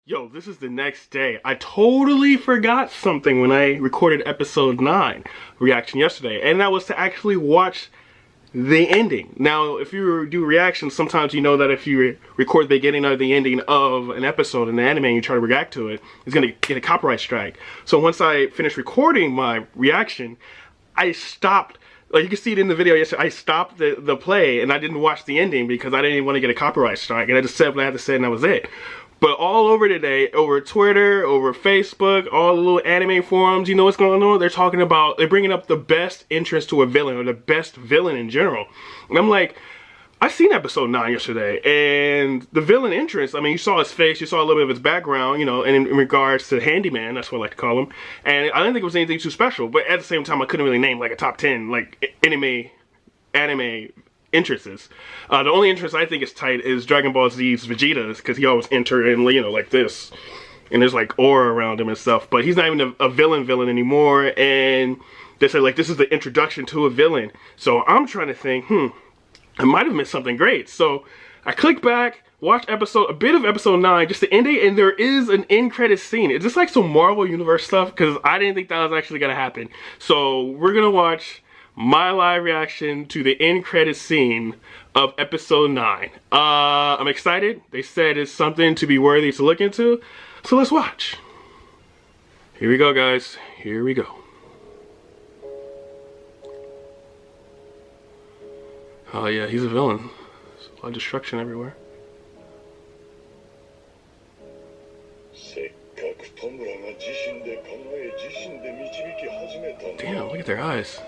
Yo, this is the next day. I totally forgot something when I recorded episode 9 reaction yesterday, and that was to actually watch the ending. Now, if you do reactions, sometimes you know that if you record the beginning or the ending of an episode in the anime and you try to react to it, it's gonna get a copyright strike. So once I finished recording my reaction, I stopped. Like you can see it in the video yesterday, I stopped the play and I didn't watch the ending because I didn't even want to get a copyright strike, and I just said what I had to say and that was it. But all over today, over Twitter, over Facebook, all the little anime forums, you know what's going on? They're bringing up the best entrance to a villain, or the best villain in general. And I'm like, I seen episode 9 yesterday, and the villain entrance, I mean, you saw his face, you saw a little bit of his background, you know, and in regards to Handyman, that's what I like to call him. And I didn't think it was anything too special, but at the same time, I couldn't really name like a top 10, like, anime entrances. The only entrance I think is tight is Dragon Ball Z's Vegeta's, because he always enter in, you know, like this, and there's like aura around him and stuff. But he's not even a villain anymore, and they said like this is the introduction to a villain. So I'm trying to think, I might have missed something great. So I clicked back, watched a bit of episode 9, just the ending, and there is an end credit scene. It's just like some Marvel Universe stuff, because I didn't think that was actually gonna happen. So we're gonna watch my live reaction to the end credit scene of episode 9. I'm excited. They said it's something to be worthy to look into. So let's watch. Here we go, guys. Here we go. Oh yeah, he's a villain. There's a lot of destruction everywhere. Damn, look at their eyes.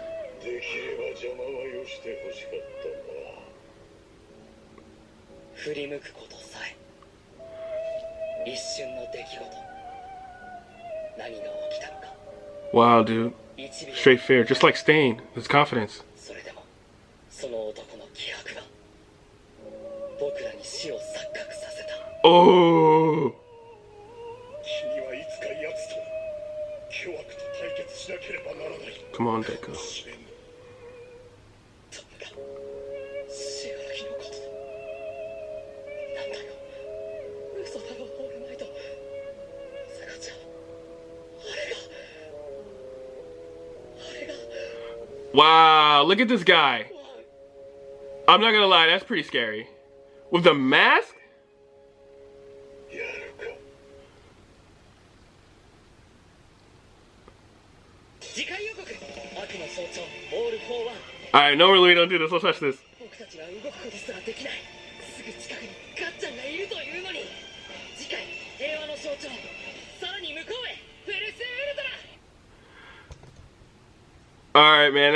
Wow, dude. Straight fear, just like Stain. His confidence. Oh! Come on, Deku. Wow, look at this guy. I'm not gonna lie, that's pretty scary. With the mask? Alright, normally we don't do this, let's watch this. Alright, man,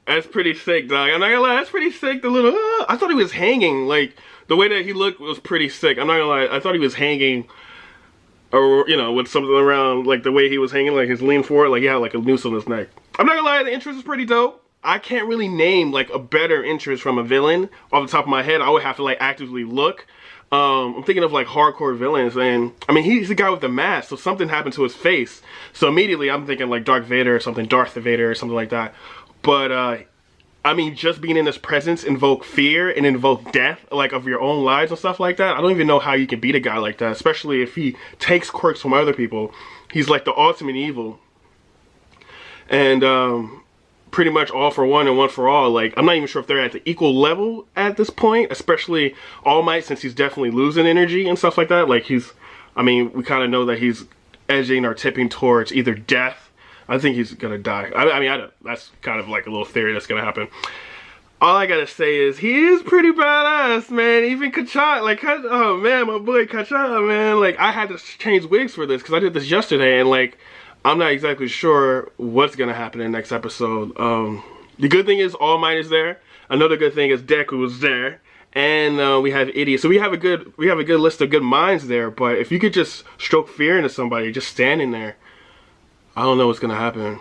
that's pretty sick, dog. I'm not gonna lie, that's pretty sick. The little, I thought he was hanging. Like, the way that he looked was pretty sick. I'm not gonna lie, I thought he was hanging, or, you know, with something around, like, the way he was hanging, like, his lean forward, like, he had, like, a noose on his neck. I'm not gonna lie, the entrance is pretty dope. I can't really name, like, a better entrance from a villain off the top of my head. I would have to, like, actively look. I'm thinking of, like, hardcore villains, and, I mean, he's the guy with the mask, so something happened to his face. So immediately, I'm thinking, like, Darth Vader or something, Darth Vader or something like that. But, I mean, just being in his presence invoke fear and invoke death, like, of your own lives and stuff like that. I don't even know how you can beat a guy like that, especially if he takes quirks from other people. He's, like, the ultimate evil. And, pretty much all for one and one for all. Like, I'm not even sure if they're at the equal level at this point, especially All Might, since he's definitely losing energy and stuff like that. Like, I mean, we kind of know that he's edging or tipping towards either death. I think he's gonna die. I mean, that's kind of like a little theory that's gonna happen. All I gotta say is, he is pretty badass, man. Even Kacchan, like, oh man, my boy Kacchan, man. Like, I had to change wigs for this, because I did this yesterday, and like, I'm not exactly sure what's gonna happen in the next episode. The good thing is All Might is there. Another good thing is Deku is there, and we have Idiot. So we have a good list of good minds there. But if you could just stroke fear into somebody just standing there, I don't know what's gonna happen.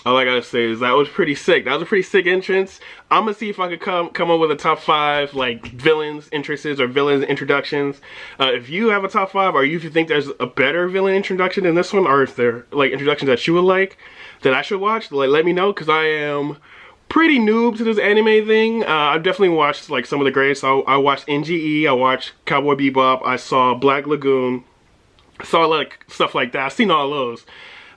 All I gotta say is that was pretty sick. That was a pretty sick entrance. I'm gonna see if I could come up with a top 5 like villains entrances or villains introductions. If you have a top 5, or if you think there's a better villain introduction than this one, or if there like introductions that you would like that I should watch, like let me know, because I am pretty noob to this anime thing. I've definitely watched like some of the greats. I watched NGE, I watched Cowboy Bebop, I saw Black Lagoon, I saw like stuff like that. I've seen all those.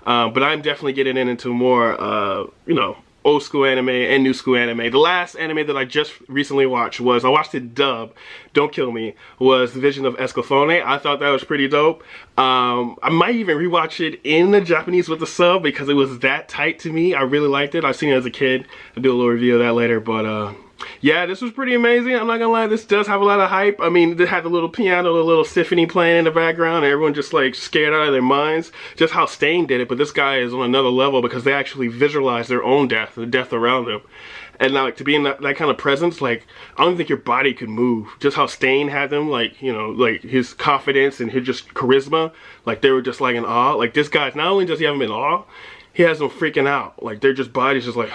But I'm definitely getting into more, you know, old school anime and new school anime. The last anime that I just recently watched I watched it dub, don't kill me, was The Vision of Escaflowne. I thought that was pretty dope. I might even rewatch it in the Japanese with the sub because it was that tight to me. I really liked it. I've seen it as a kid. I'll do a little review of that later, but yeah, this was pretty amazing. I'm not gonna lie, this does have a lot of hype. I mean, it had the little piano, the little symphony playing in the background, and everyone just like scared out of their minds. Just how Stain did it, but this guy is on another level because they actually visualize their own death, the death around them. And like to be in that kind of presence, like I don't think your body could move. Just how Stain had them, like, you know, like his confidence and his just charisma, like they were just like in awe. Like this guy's, not only does he have them in awe, he has them freaking out. Like their just bodies just like.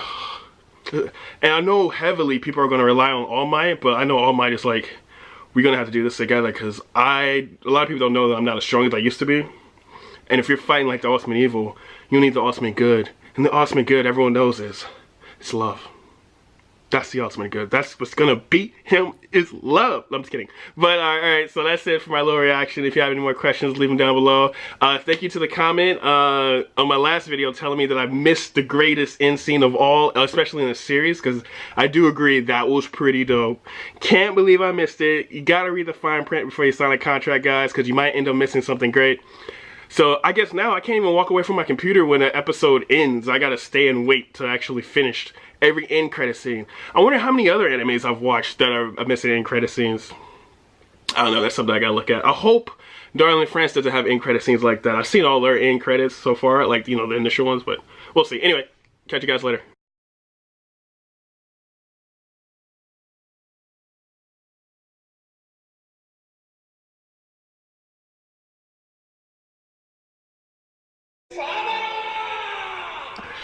And I know heavily people are going to rely on All Might, but I know All Might is like, we're going to have to do this together because a lot of people don't know that I'm not as strong as I used to be. And if you're fighting like the ultimate evil, you need the ultimate good. And the ultimate good, everyone knows it's love. That's the ultimate good. That's what's gonna beat him is love. I'm just kidding. But alright, so that's it for my little reaction. If you have any more questions, leave them down below. Thank you to the comment on my last video telling me that I missed the greatest end scene of all, especially in the series, because I do agree that was pretty dope. Can't believe I missed it. You gotta read the fine print before you sign a contract, guys, because you might end up missing something great. So I guess now I can't even walk away from my computer when an episode ends. I gotta stay and wait to actually finish every end credit scene. I wonder how many other animes I've watched that are missing end credit scenes. I don't know, that's something I gotta look at. I hope Darling France doesn't have end credit scenes like that. I've seen all their end credits so far, like, you know, the initial ones, but we'll see. Anyway, catch you guys later. Say